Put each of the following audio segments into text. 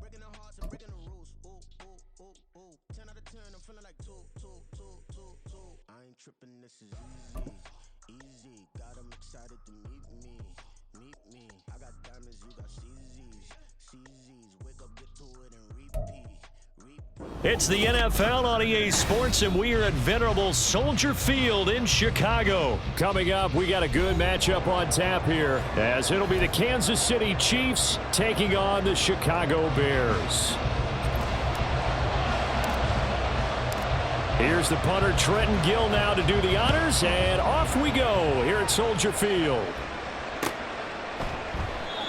Breaking the hearts and breaking the rules. 10 out of 10, I'm feeling like 2. I ain't tripping, this is easy. Got 'em excited to meet me. I got diamonds, you got CZs. Wake up, get to it, and repeat. It's the NFL on EA Sports, and we are at venerable Soldier Field in Chicago. Coming up, we got a good matchup on tap here, as it'll be the Kansas City Chiefs taking on the Chicago Bears. Here's the punter, Trenton Gill, now to do the honors, and off we go here at Soldier Field.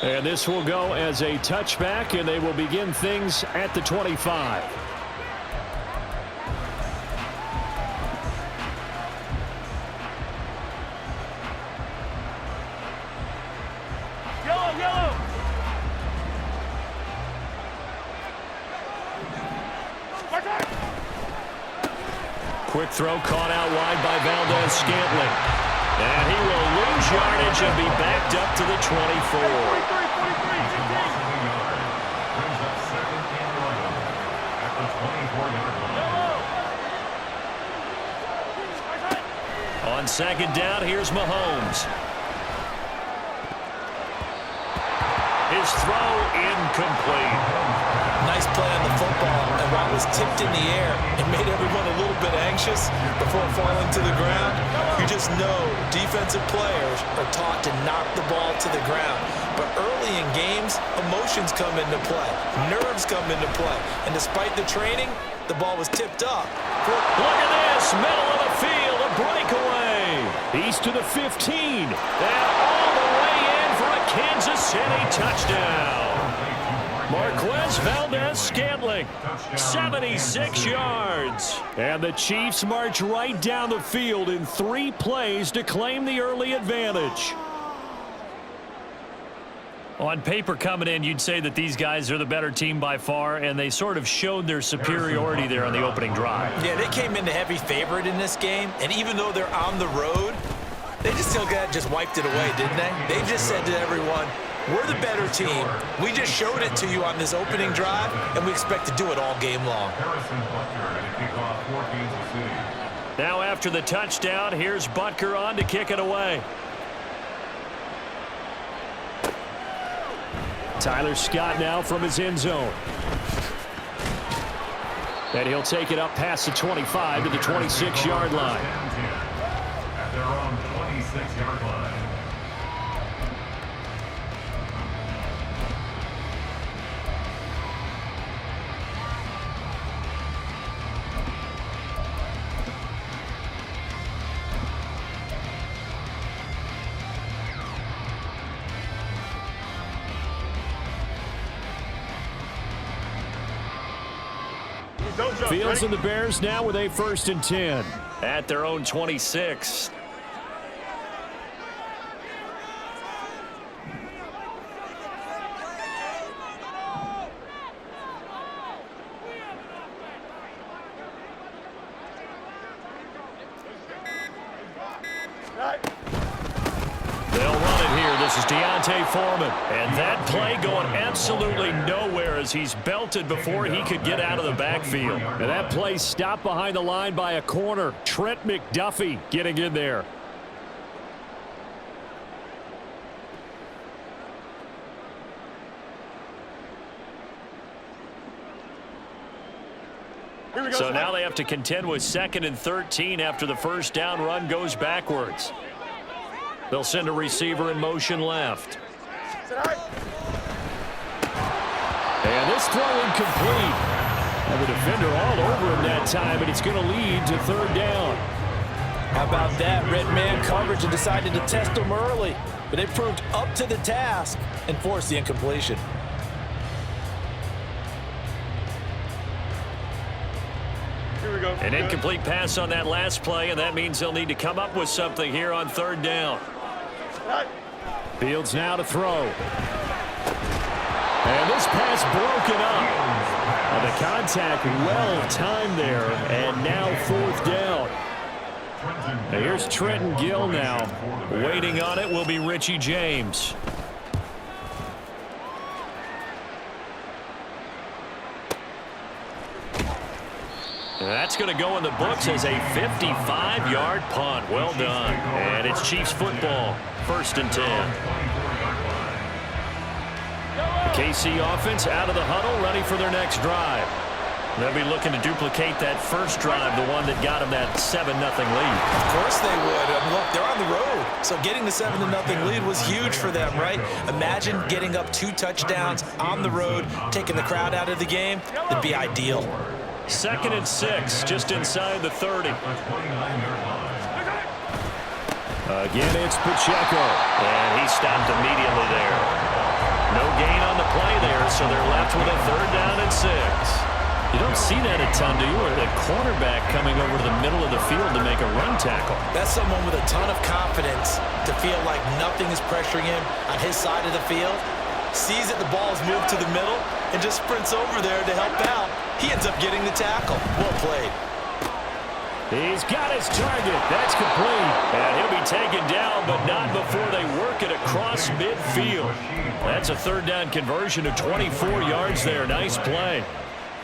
And this will go as a touchback, and they will begin things at the 25. Quick throw caught out wide by Valdes-Scantling. And he will lose yardage and be backed up to the 24. On second down, here's Mahomes. His throw incomplete. Nice play on the football, and while it was tipped in the air, it made everyone a little bit anxious before falling to the ground. You just know defensive players are taught to knock the ball to the ground. But early in games, emotions come into play. Nerves come into play. And despite the training, the ball was tipped up. Look at this, middle of the field, a breakaway. He's to the 15, and all the way in for a Kansas City touchdown. Marquez Valdes-Scantling, 76 yards. And the Chiefs march right down the field in 3 plays to claim the early advantage. On paper coming in, you'd say that these guys are the better team by far, and they sort of showed their superiority there on the opening drive. Yeah, they came in the heavy favorite in this game, and even though they're on the road, they just wiped it away, didn't they? They just said to everyone, we're the better team. We just showed it to you on this opening drive, and we expect to do it all game long. Now after the touchdown, here's Butker on to kick it away. Tyler Scott now from his end zone. And he'll take it up past the 25 to the 26-yard line. At their own 26-yard line. Fields and the Bears now with a 1st and 10 at their own 26. They'll run it here. This is D'Onta Foreman. And that play going absolutely nowhere as he's belted before he could get out of the backfield. And that play stopped behind the line by a corner. Trent McDuffie getting in there. So now they have to contend with 2nd and 13 after the first down run goes backwards. They'll send a receiver in motion left. And this throw incomplete. And the defender all over him that time, and it's going to lead to 3rd down. How about that? Red man coverage and decided to test them early. But they proved up to the task and forced the incompletion. An incomplete pass on that last play, and that means they'll need to come up with something here on 3rd down. Fields now to throw. And this pass broken up. The contact well timed there, and now 4th down. And here's Trenton Gill now. Waiting on it will be Richie James. That's going to go in the books as a 55-yard punt. Well done. And it's Chiefs football. 1st and 10. The KC offense out of the huddle, ready for their next drive. They'll be looking to duplicate that first drive, the one that got them that 7-0 lead. Of course they would. Look, they're on the road. So getting the 7-0 lead was huge for them, right? Imagine getting up 2 touchdowns on the road, taking the crowd out of the game. That'd be ideal. 2nd and 6, just inside the 30. Again, it's Pacheco. And he stopped immediately there. No gain on the play there, so they're left with a 3rd down and 6. You don't see that a ton, do you? Or the cornerback coming over to the middle of the field to make a run tackle. That's someone with a ton of confidence to feel like nothing is pressuring him on his side of the field. Sees that the ball is moved to the middle and just sprints over there to help out. He ends up getting the tackle. Well played. He's got his target. That's complete. And he'll be taken down, but not before they work it across midfield. That's a 3rd down conversion of 24 yards there. Nice play.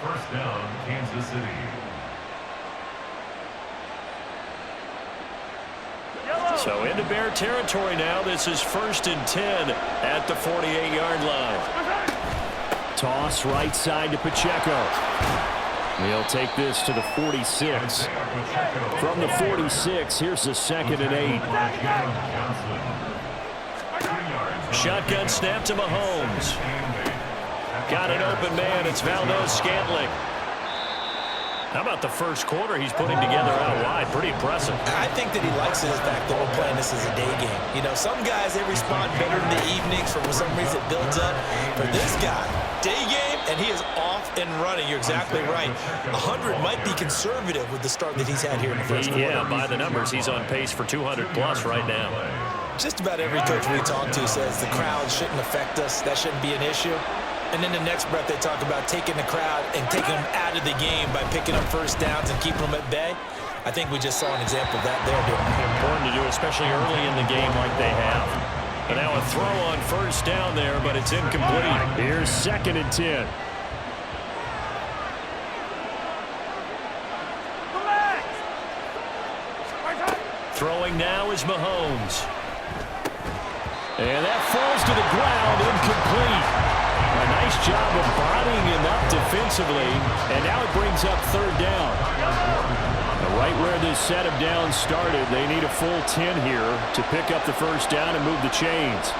1st down, Kansas City. So into Bear territory now. This is 1st and 10 at the 48-yard line. Toss right side to Pacheco. He'll take this to the 46. From the 46, here's the 2nd and 8. Shotgun snap to Mahomes. Got an open man. It's Valdez-Scantling. How about the first quarter he's putting together out wide? Pretty impressive. I think that he likes the fact that we're playing this as a day game. You know, some guys, they respond better in the evenings. For some reason, it builds up. For this guy, day game, and he is off and running. You're exactly right. 100 might be conservative with the start that he's had here in the first quarter. Yeah, by the numbers, he's on pace for 200-plus right now. Just about every coach we talk to says the crowd shouldn't affect us. That shouldn't be an issue. And then the next breath they talk about taking the crowd and taking them out of the game by picking up 1st downs and keeping them at bay. I think we just saw an example of that there. Important to do, especially early in the game like they have. And now a throw on 1st down there, but it's incomplete. Here's 2nd and 10. Throwing now is Mahomes. And that falls to the ground, incomplete. A nice job of bodying him up defensively, and now it brings up 3rd down. Right where this set of downs started, they need a full 10 here to pick up the 1st down and move the chains.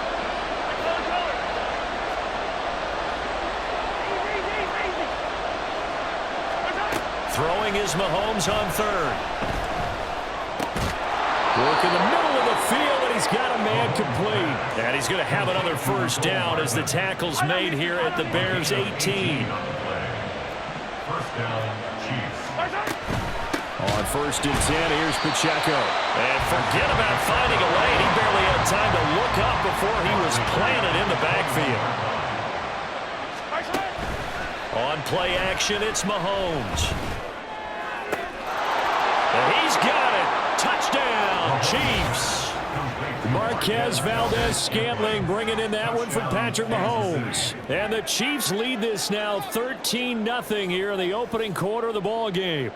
Throwing is Mahomes on 3rd. Work in the middle of the field, and he's got a man complete. And he's going to have another 1st down as the tackle's made here at the Bears' 18. 1st down, Chiefs. On 1st and 10, here's Pacheco. And forget about finding a lane. He barely had time to look up before he was planted in the backfield. On play action, it's Mahomes. And he's got it. Touchdown, Chiefs. Marquez Valdez-Scantling bringing in that one from Patrick Mahomes. And the Chiefs lead this now 13-0 here in the opening quarter of the ball game.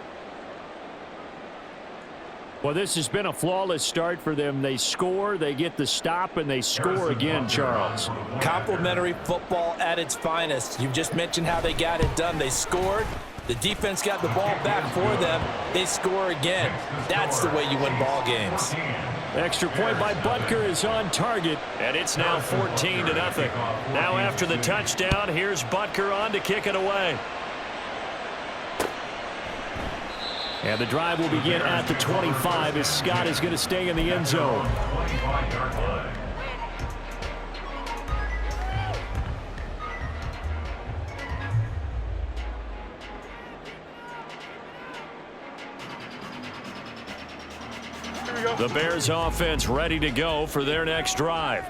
Well, this has been a flawless start for them. They score, they get the stop, and they score again, Charles. Complimentary football at its finest. You've just mentioned how they got it done. They scored. The defense got the ball back for them. They score again. That's the way you win ball games. Extra point by Butker is on target, and it's now 14-0. Now after the touchdown, here's Butker on to kick it away. And the drive will begin at the 25 as Scott is going to stay in the end zone. 25-yard line. The Bears offense ready to go for their next drive.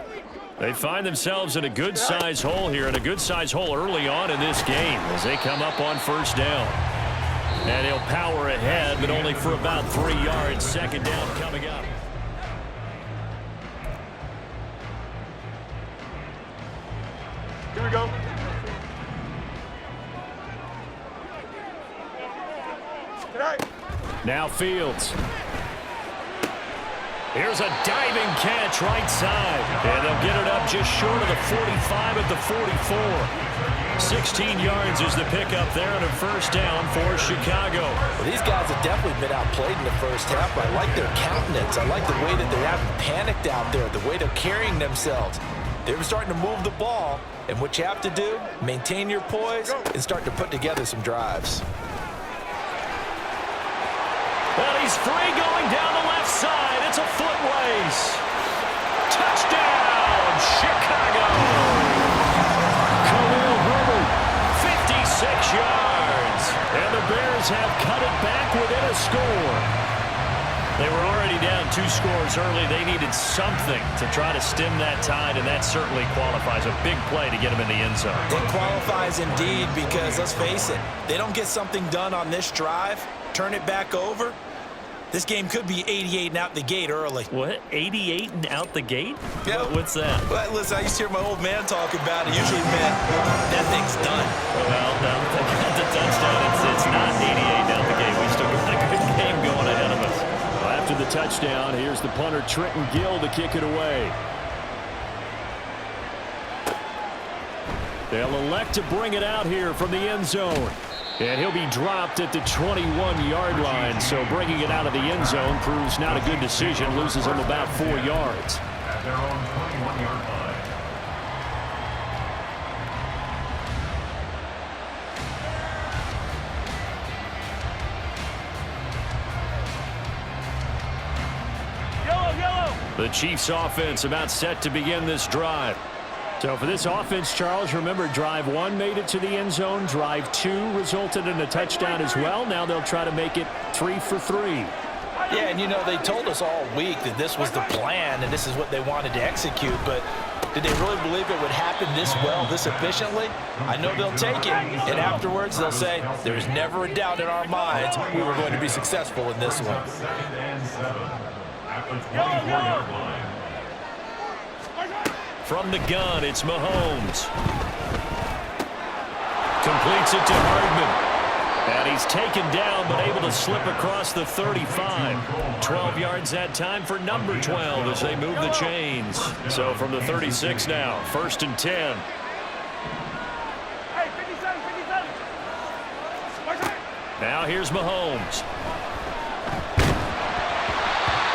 They find themselves in a good-sized hole here, and a good-sized hole early on in this game as they come up on 1st down. And he'll power ahead, but only for about 3 yards. 2nd down coming up. Here we go. Get Now Fields. Here's a diving catch right side. And they'll get it up just short of the 45 at the 44. 16 yards is the pickup there and a first down for Chicago. Well, these guys have definitely been outplayed in the first half, but I like their countenance. I like the way that they haven't panicked out there, the way they're carrying themselves. They're starting to move the ball, and what you have to do, maintain your poise and start to put together some drives. Well, he's free going down the left side. It's a foot race. Touchdown, Chicago. Khalil Herbert, 56 yards. And the Bears have cut it back within a score. They were already down 2 scores early. They needed something to try to stem that tide, and that certainly qualifies. A big play to get them in the end zone. It qualifies indeed because, let's face it, they don't get something done on this drive, turn it back over, this game could be 88 and out the gate early. What? 88 and out the gate? Yeah. What's that? Well, listen, I used to hear my old man talk about it. Usually meant that thing's done. Well, no, the touchdown, it's not 88 out the gate. We still got a good game going ahead of us. After the touchdown, here's the punter Trenton Gill to kick it away. They'll elect to bring it out here from the end zone. And he'll be dropped at the 21-yard line. So bringing it out of the end zone proves not a good decision. Loses him about 4 yards. At their own 21-yard line. The Chiefs offense about set to begin this drive. So for this offense, Charles, remember drive 1 made it to the end zone. Drive 2 resulted in a touchdown as well. Now they'll try to make it 3 for 3. Yeah, and you know, they told us all week that this was the plan and this is what they wanted to execute, but did they really believe it would happen this well, this efficiently? I know they'll take it, and afterwards they'll say, there's never a doubt in our minds we were going to be successful in this one. 2nd and 7 at the 24-yard line. From the gun, it's Mahomes. Completes it to Hardman. And he's taken down, but able to slip across the 35. 12 yards that time for number 12 as they move the chains. So from the 36 now, 1st and 10. Now here's Mahomes.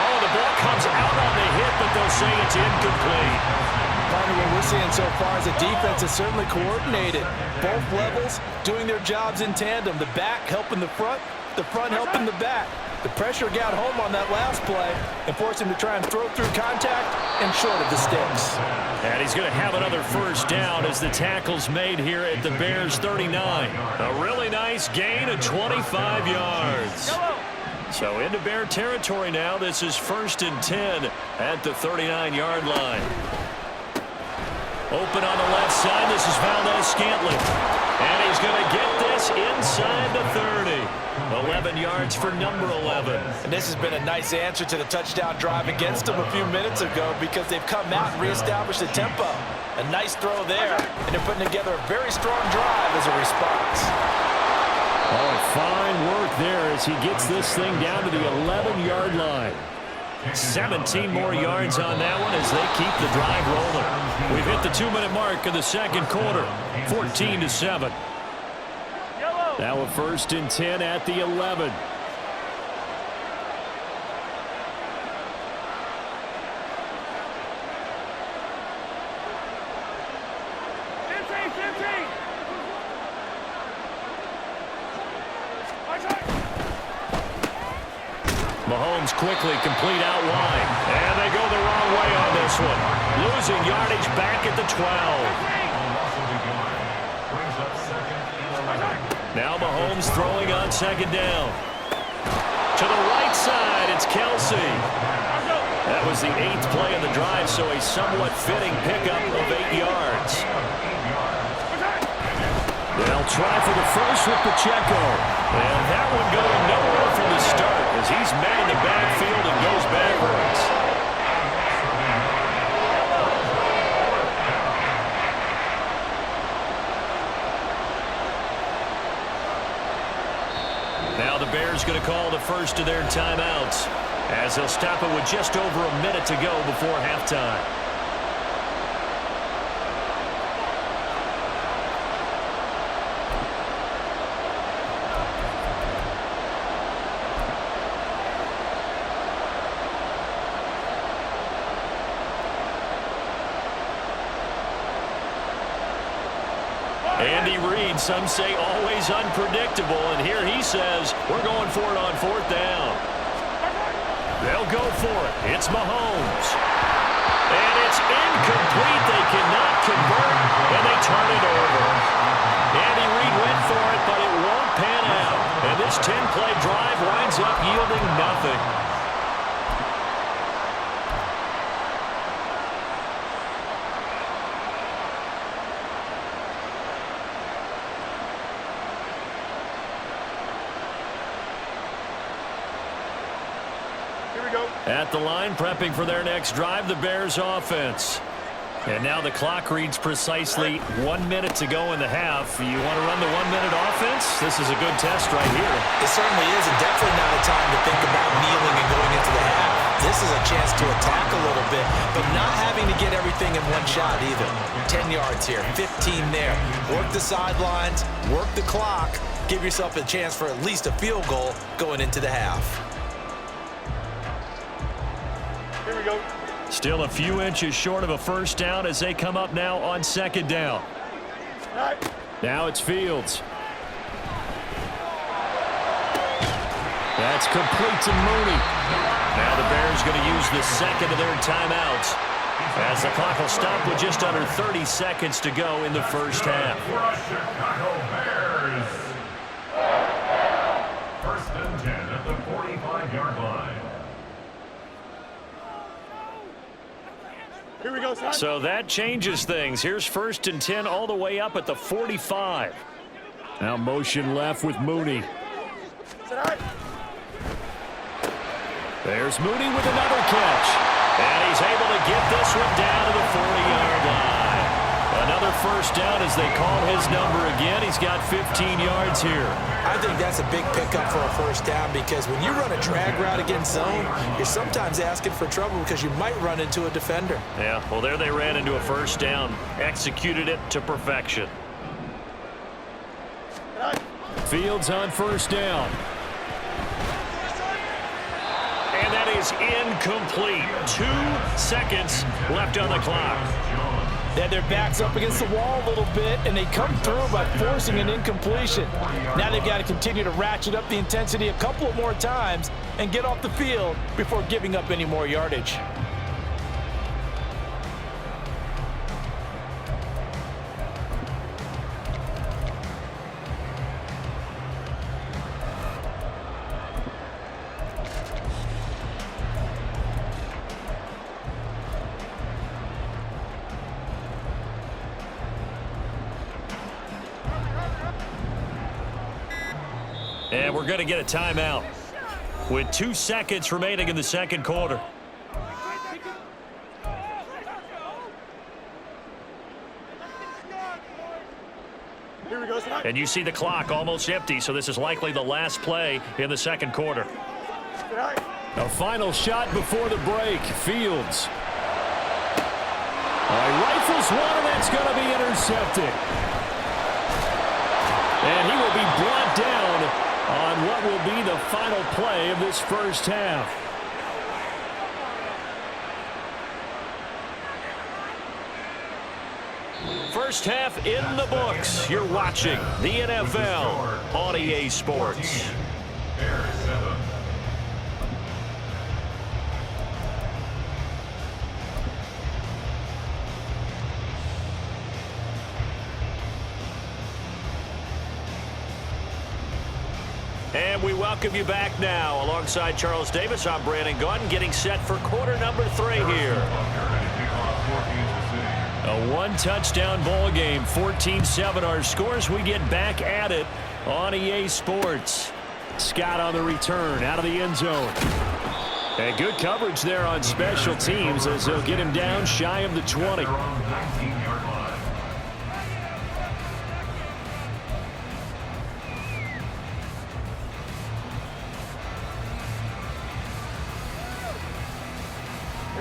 Oh, the ball comes out on the hit, but they'll say it's incomplete. What we're seeing so far is the defense is certainly coordinated. Both levels doing their jobs in tandem. The back helping the front helping the back. The pressure got home on that last play and forced him to try and throw through contact and short of the sticks. And he's going to have another first down as the tackle's made here at the Bears 39. A really nice gain of 25 yards. So into Bear territory now. This is 1st and 10 at the 39-yard line. Open on the left side. This is Valdez-Scantling. And he's going to get this inside the 30. 11 yards for number 11. And this has been a nice answer to the touchdown drive against them a few minutes ago because they've come out and reestablished the tempo. A nice throw there. And they're putting together a very strong drive as a response. Oh, fine work there as he gets this thing down to the 11-yard line. 17 more yards on that one as they keep the drive rolling. We've hit the 2-minute mark of the second quarter, 14-7. Now a 1st and 10 at the 11. Mahomes quickly complete out wide. And they go the wrong way on this one. Losing yardage back at the 12. Now Mahomes throwing on 2nd down. To the right side, it's Kelsey. That was the 8th play of the drive, so a somewhat fitting pickup of 8 yards. They'll try for the first with Pacheco. And that one going nowhere from the start as he's met in the backfield and goes backwards. Now the Bears Bears going to call the first of their timeouts as they'll stop it with just over a minute to go before halftime. Andy Reid, some say always unpredictable, and here he says we're going for it on fourth down. They'll go for it. It's Mahomes. And it's incomplete. They cannot convert, and they turn it over. Andy Reid went for it, but it won't pan out. And this 10-play drive winds up yielding nothing. At the line, prepping for their next drive, the Bears offense. And now the clock reads precisely 1 minute to go in the half. You want to run the 1 minute offense? This is a good test right here. It certainly is, and definitely not a time to think about kneeling and going into the half. This is a chance to attack a little bit, but not having to get everything in one shot either. 10 yards here, 15 there. Work the sidelines, work the clock, give yourself a chance for at least a field goal going into the half. Here we go. Still a few inches short of a first down as they come up now on second down. Now it's Fields. That's complete to Mooney. Now the Bears going to use the second of their timeouts as the clock will stop with just under 30 seconds to go in the first half. Chicago Bears. First and 10 at the 45-yard line. Here we go, son. So that changes things. Here's first and 10 all the way up at the 45. Now motion left with Mooney. There's Mooney with another catch. And he's able to get this one down to the 40-yard line. Another first down as they call his number again. He's got 15 yards here. I think that's a big pickup for a first down because when you run a drag route against zone, you're sometimes asking for trouble because you might run into a defender. Yeah, well, there they ran into a first down. Executed it to perfection. Fields on first down. And that is incomplete. 2 seconds left on the clock. Then their back's up against the wall a little bit, and they come through by forcing an incompletion. Now they've got to continue to ratchet up the intensity a couple of more times and get off the field before giving up any more yardage. And we're going to get a timeout with 2 seconds remaining in the second quarter. Here we go, son. And you see the clock almost empty, so this is likely the last play in the second quarter. A final shot before the break. Fields. Rifles one, and that's going to be intercepted. And he will be brought down on what will be the final play of this first half. First half in the books. You're watching the NFL on EA Sports. Bears 7. And we welcome you back now. Alongside Charles Davis, I'm Brandon Gunn, getting set for quarter number 3 here. A one-touchdown ball game, 14-7 our scores. We get back at it on EA Sports. Scott on the return, out of the end zone. And good coverage there on special teams as they'll get him down shy of the 20.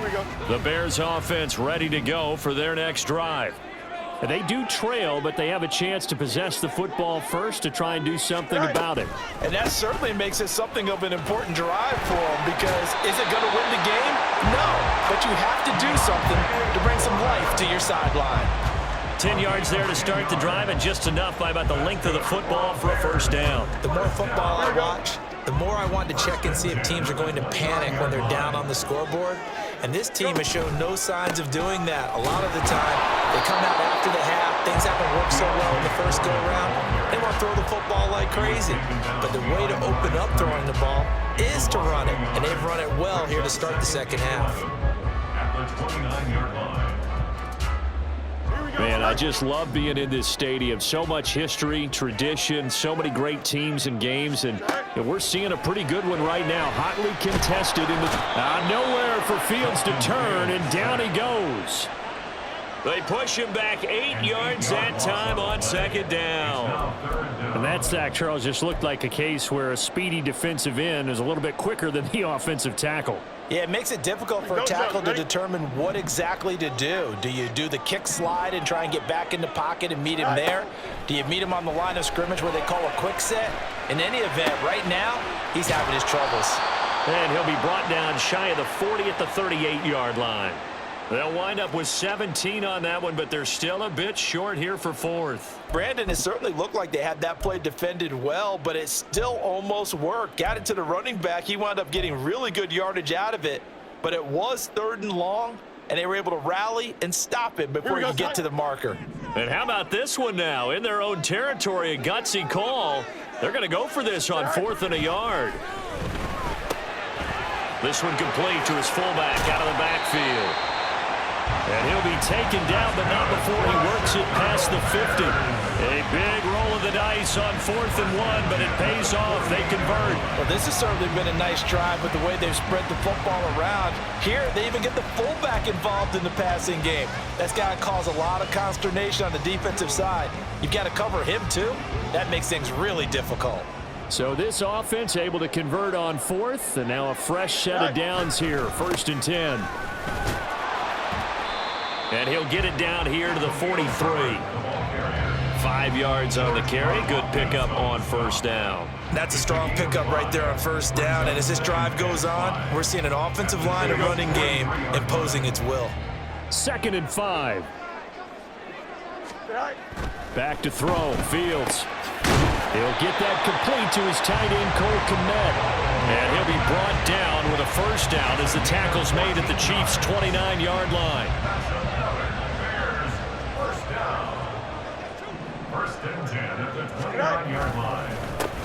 Here we go. The Bears offense ready to go for their next drive. They do trail, but they have a chance to possess the football first to try and do something about it. And that certainly makes it something of an important drive for them, because is it going to win the game? No, but you have to do something to bring some life to your sideline. 10 yards there to start the drive, and just enough by about the length of the football for a first down. The more football I watch, the more I want to check and see if teams are going to panic when they're down on the scoreboard. And this team has shown no signs of doing that. A lot of the time, they come out after the half. Things haven't worked so well in the first go-around. They want to throw the football like crazy. But the way to open up throwing the ball is to run it. And they've run it well here to start the second half. At the 29-yard line. Man, I just love being in this stadium. So much history, tradition, so many great teams and games, and we're seeing a pretty good one right now. Hotly contested in the nowhere for Fields to turn, and down he goes. They push him back 8 yards that time on second down. And that sack, Charles, just looked like a case where a speedy defensive end is a little bit quicker than the offensive tackle. Yeah, it makes it difficult for a tackle to determine what exactly to do. Do you do the kick slide and try and get back in the pocket and meet him there? Do you meet him on the line of scrimmage where they call a quick set? In any event, right now, he's having his troubles. And he'll be brought down shy of the 40 at the 38-yard line. They'll wind up with 17 on that one, but they're still a bit short here for fourth. Brandon, it certainly looked like they had that play defended well, but it still almost worked. Got it to the running back. He wound up getting really good yardage out of it, but it was 3rd and long, and they were able to rally and stop it before he could get to the marker. And how about this one now? In their own territory, a gutsy call. They're going to go for this on 4th and a yard. This one complete to his fullback out of the backfield. And he'll be taken down, but not before he works it past the 50. A big roll of the dice on 4th and 1, but it pays off. They convert. Well, this has certainly been a nice drive with the way they've spread the football around. Here, they even get the fullback involved in the passing game. That's got to cause a lot of consternation on the defensive side. You've got to cover him, too. That makes things really difficult. So this offense able to convert on 4th, and now a fresh set of downs here. 1st and 10. And he'll get it down here to the 43. 5 yards on the carry. Good pickup on first down. That's a strong pickup right there on first down. And as this drive goes on, we're seeing an offensive line and running game imposing its will. 2nd and 5. Back to throw. Fields. He'll get that complete to his tight end, Cole Kmet. And he'll be brought down with a first down as the tackle's made at the Chiefs' 29-yard line. First and 10 at the 29-yard line.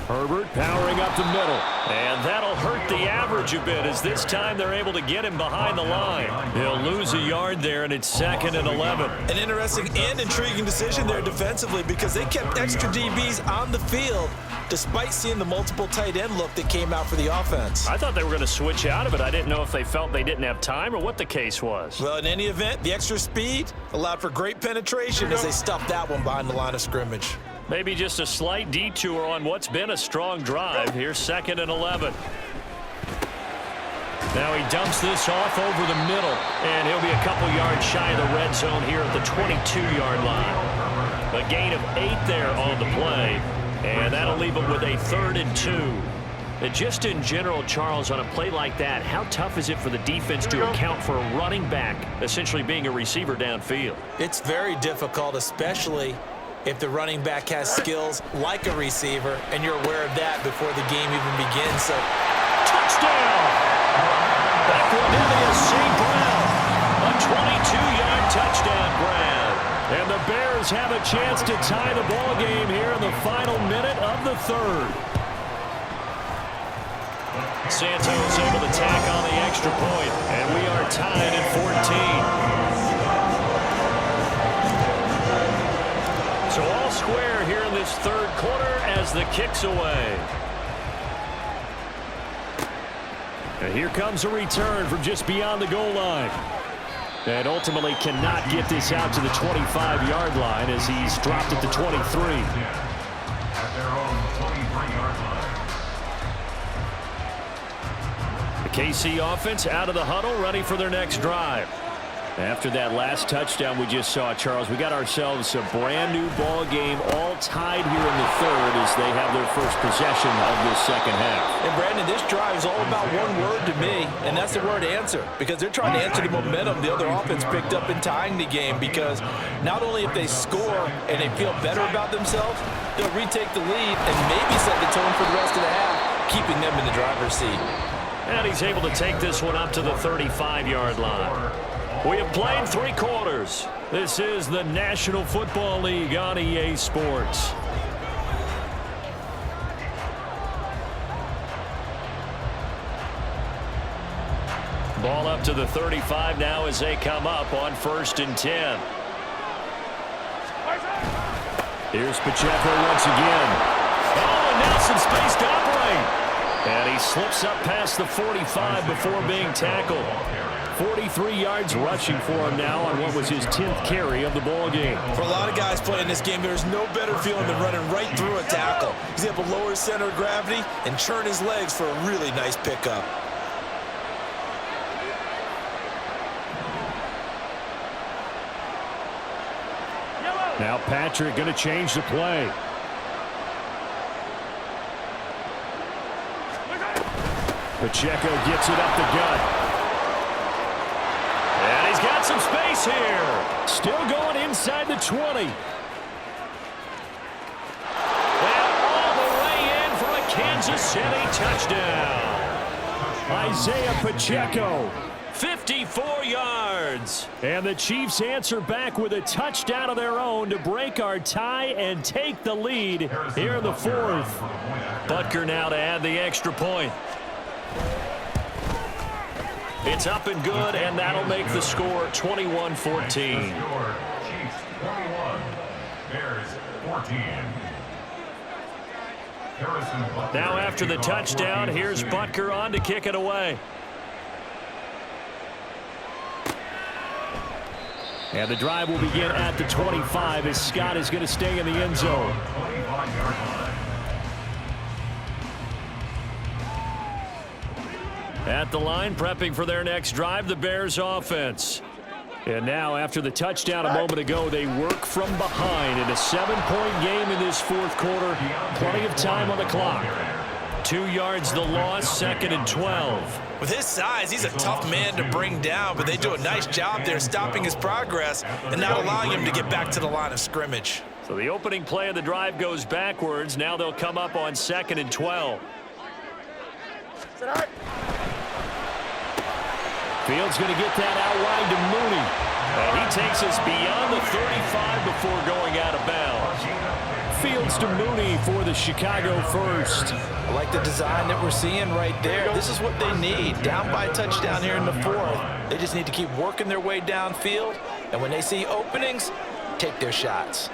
Herbert powering up the middle. And that'll hurt the average a bit as this time they're able to get him behind the line. He'll lose a yard there, and it's 2nd and 11. An interesting and intriguing decision there defensively, because they kept extra DBs on the field despite seeing the multiple tight end look that came out for the offense. I thought they were going to switch out of it. I didn't know if they felt they didn't have time or what the case was. Well, in any event, the extra speed allowed for great penetration as they stuffed that one behind the line of scrimmage. Maybe just a slight detour on what's been a strong drive. Here's 2nd and 11. Now he dumps this off over the middle, and he'll be a couple yards shy of the red zone here at the 22-yard line. A gain of 8 there on the play, and that'll leave him with a 3rd and 2. And just in general, Charles, on a play like that, how tough is it for the defense to account for a running back essentially being a receiver downfield? It's very difficult, especially if the running back has skills like a receiver, and you're aware of that before the game even begins. So, touchdown! Cornelius St. Brown, a 22-yard touchdown grab. And the Bears have a chance to tie the ball game here in the final minute of the 3rd. Santos able to tack on the extra point, and we are tied at 14. So all square here in this 3rd quarter as the kick's away. And here comes a return from just beyond the goal line. And ultimately cannot get this out to the 25-yard line as he's dropped at the 23. At their own 23-yard line. The KC offense out of the huddle, ready for their next drive. After that last touchdown we just saw, Charles, we got ourselves a brand-new ball game, all tied here in the third as they have their first possession of this second half. And, Brandon, this drive is all about one word to me, and that's the word answer, because they're trying to answer the momentum the other offense picked up in tying the game, because not only if they score and they feel better about themselves, they'll retake the lead and maybe set the tone for the rest of the half, keeping them in the driver's seat. And he's able to take this one up to the 35-yard line. We have played 3 quarters. This is the National Football League on EA Sports. Ball up to the 35 now as they come up on 1st and 10. Here's Pacheco once again. Oh, and now some space to operate. And he slips up past the 45 before being tackled. 43 yards rushing for him now on what was his 10th carry of the ball game. For a lot of guys playing this game, there's no better feeling than running right through a tackle. He's able to lower his center of gravity and churn his legs for a really nice pickup. Now Patrick going to change the play. Pacheco gets it up the gut. And he's got some space here. Still going inside the 20. And all the way in for a Kansas City touchdown. Isaiah Pacheco, 54 yards. And the Chiefs answer back with a touchdown of their own to break our tie and take the lead here in the 4th. Butker now to add the extra point. It's up and good, and that'll make the score 21-14. Chiefs 21, Bears 14. Now after the touchdown, here's Butker on to kick it away. And the drive will begin at the 25 as Scott is going to stay in the end zone. 25-yard line. At the line, prepping for their next drive, the Bears offense. And now, after the touchdown a moment ago, they work from behind in a 7-point game in this 4th quarter. Plenty of time on the clock. 2 yards the loss, 2nd and 12. With his size, he's a tough man to bring down, but they do a nice job there stopping his progress and not allowing him to get back to the line of scrimmage. So the opening play of the drive goes backwards. Now they'll come up on 2nd and 12. Fields going to get that out wide to Mooney. And he takes us beyond the 35 before going out of bounds. Fields to Mooney for the Chicago first. I like the design that we're seeing right there. This is what they need. Down by a touchdown here in the 4th. They just need to keep working their way downfield. And when they see openings, take their shots.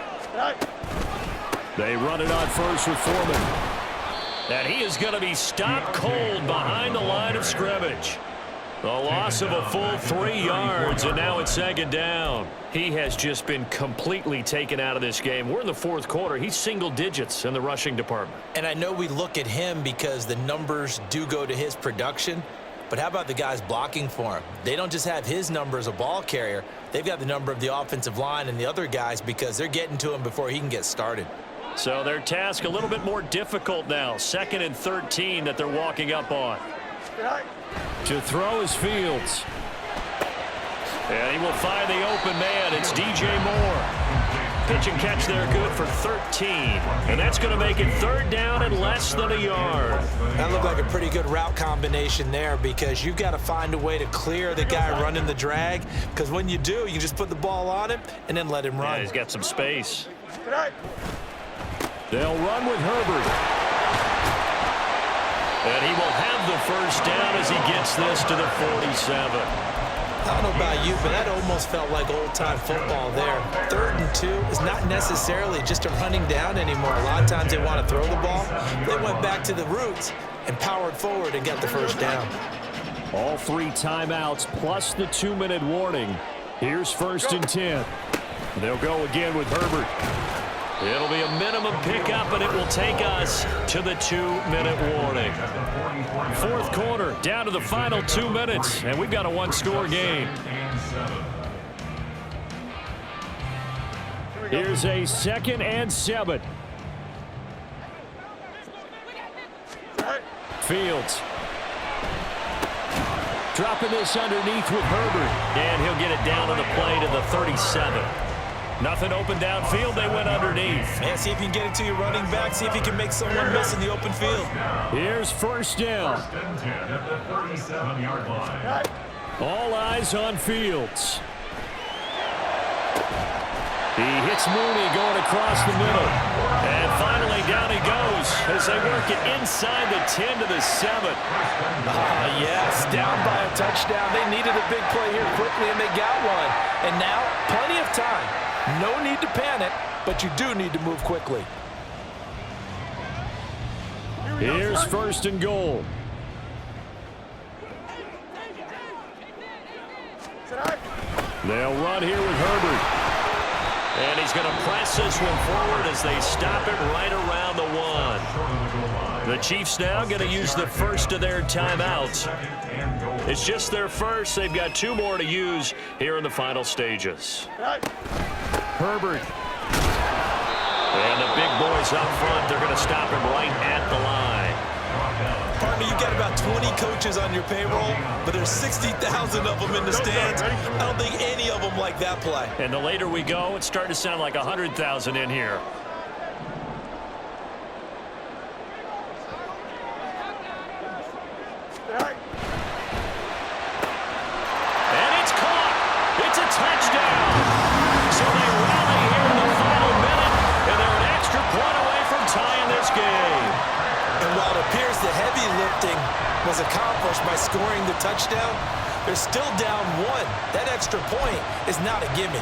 They run it on first with Foreman. And he is going to be stopped cold behind the line of scrimmage. The loss of a full 3 yards, and now it's 2nd down. He has just been completely taken out of this game. We're in the 4th quarter. He's single digits in the rushing department. And I know we look at him because the numbers do go to his production, but how about the guys blocking for him? They don't just have his number as a ball carrier. They've got the number of the offensive line and the other guys because they're getting to him before he can get started. So their task a little bit more difficult now. 2nd and 13 that they're walking up on. To throw is Fields. And he will find the open man. It's DJ Moore. Pitch and catch there good for 13. And that's going to make it 3rd down and less than a yard. That looked like a pretty good route combination there because you've got to find a way to clear the guy running the drag. Because when you do, you just put the ball on him and then let him run. Yeah, he's got some space. They'll run with Herbert. And he will have the first down as he gets this to the 47. I don't know about you, but that almost felt like old-time football there. 3rd and 2 is not necessarily just a running down anymore. A lot of times they want to throw the ball. They went back to the roots and powered forward and got the first down. All 3 timeouts plus the 2-minute warning. Here's 1st and 10. They'll go again with Herbert. It'll be a minimum pickup, and it will take us to the 2-minute warning. Fourth quarter, down to the final 2 minutes, and we've got a one-score game. Here's a 2nd and 7. Fields. Dropping this underneath with Herbert, and he'll get it down on the play to the 37. Nothing open downfield. They went underneath. And see if you can get it to your running back. See if you can make someone miss in the open field. Here's first down. First and 10 at the 37-yard line. All eyes on Fields. He hits Mooney going across the middle. And finally down he goes as they work it inside the 10 to the 7. Yes, down by a touchdown. They needed a big play here quickly, and they got one. And now, plenty of time. No need to panic, but you do need to move quickly. Here's first and goal. They'll run here with Herbert. And he's going to press this one forward as they stop it right around the 1. The Chiefs now going to use the first of their timeouts. It's just their first. They've got 2 more to use here in the final stages. Herbert. And the big boys up front, they're going to stop him right at the line. Partner, you've got about 20 coaches on your payroll, but there's 60,000 of them in the stands. I don't think any of them like that play. And the later we go, it's starting to sound like 100,000 in here. And it's caught. It's a touchdown. So they rally here in the final minute, and they're an extra point away from tying this game. And while it appears the heavy lifting was accomplished by scoring the touchdown, they're still down 1. That extra point is not a gimme.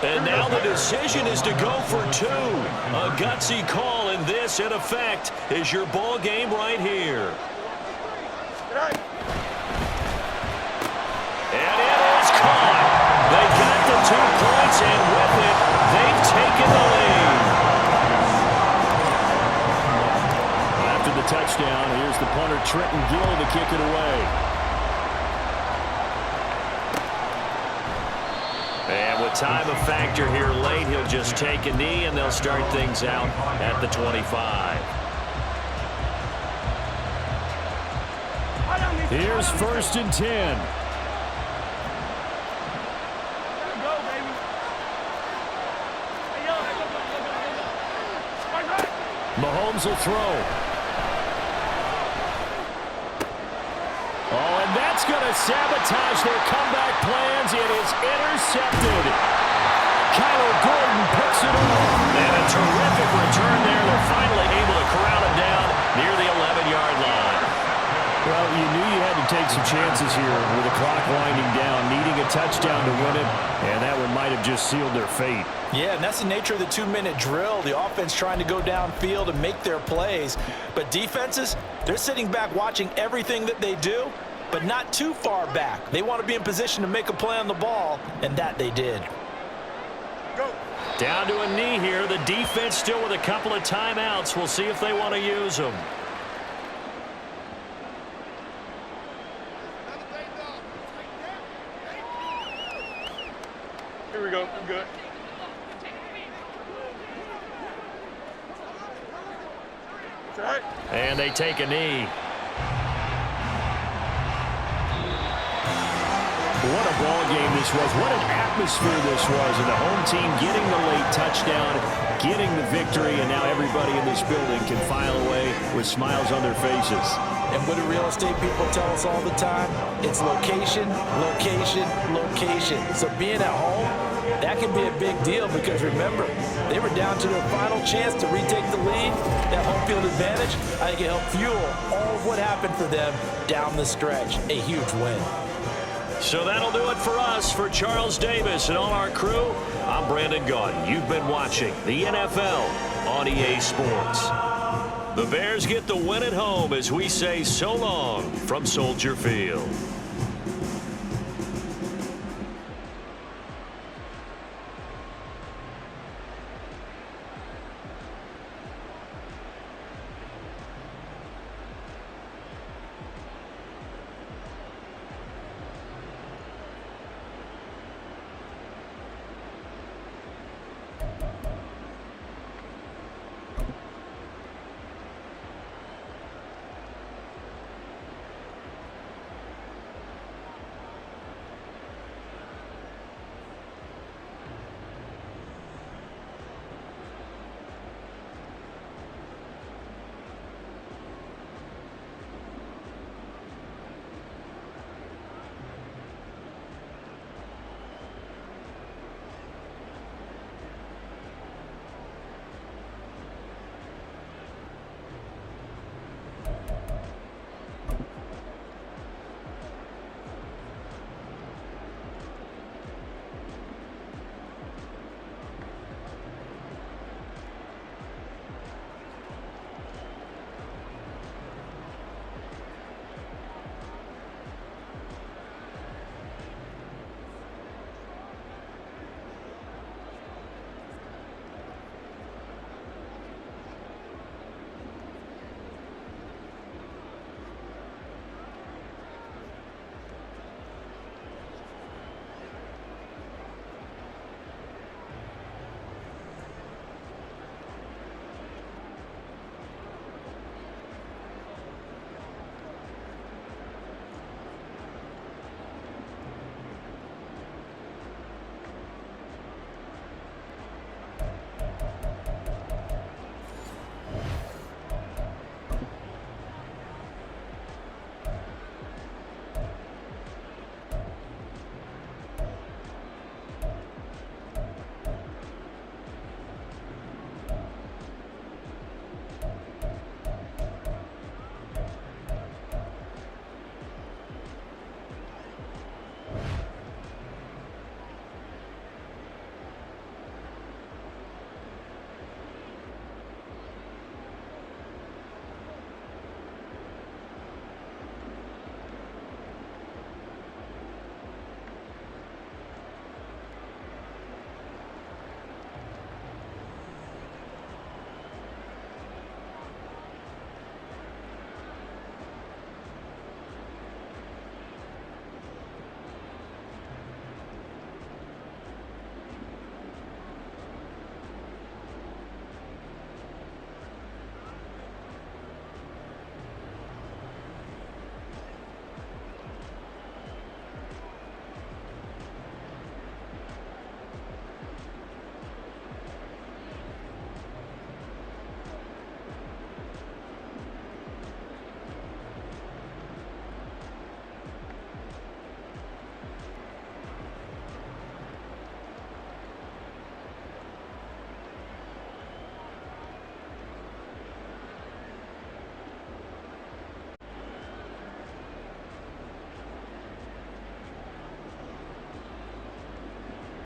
And now the decision is to go for 2. A gutsy call, and this, in effect, is your ball game right here. And it is caught. They got the 2 points, and with it, they've taken the lead. After the touchdown, here's the punter, Trenton Gill, to kick it away. And with time a factor here late, he'll just take a knee, and they'll start things out at the 25. Here's first and 10. Mahomes will throw. Oh, and that's going to sabotage their comeback plans. It is intercepted. Kyler Gordon picks it up. And a terrific return there. They're finally able to corral him down near the 11-yard line. Well, you knew you had to take some chances here with the clock winding down, needing a touchdown to win it, and that one might have just sealed their fate. Yeah, and that's the nature of the 2-minute drill. The offense trying to go downfield and make their plays. But defenses, they're sitting back watching everything that they do, but not too far back. They want to be in position to make a play on the ball, and that they did. Go. Down to a knee here. The defense still with a couple of timeouts. We'll see if they want to use them. Here we go. I'm good. That's right. And they take a knee. What a ball game this was. What an atmosphere this was. And the home team getting the late touchdown, getting the victory, and now everybody in this building can file away with smiles on their faces. And what do real estate people tell us all the time? It's location, location, location. So being at home, that can be a big deal because remember, they were down to their final chance to retake the lead. That home field advantage, I think it helped fuel all of what happened for them down the stretch. A huge win. So that'll do it for us. For Charles Davis and all our crew, I'm Brandon Gaudin. You've been watching the NFL on EA Sports. The Bears get the win at home as we say so long from Soldier Field.